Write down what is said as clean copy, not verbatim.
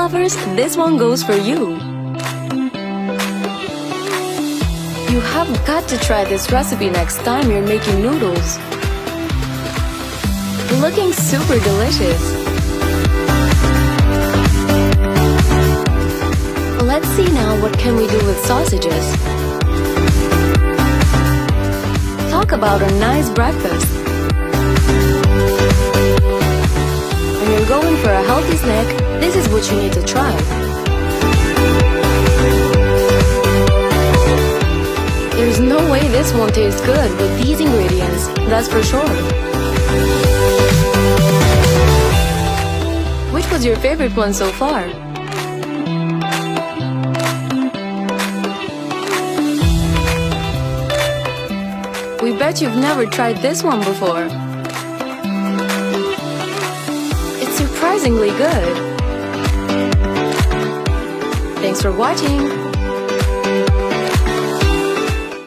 lovers, this one goes for you. You have got to try this recipe next time you're making noodles. Looking super delicious. Let's see now what can we do with sausages. Talk about a nice breakfast. When you're going for a healthy snack, this is what you need to try. There's no way this won't taste good with these ingredients, that's for sure. Which was your favorite one so far? We bet you've never tried this one before. It's surprisingly good. Thanks for watching.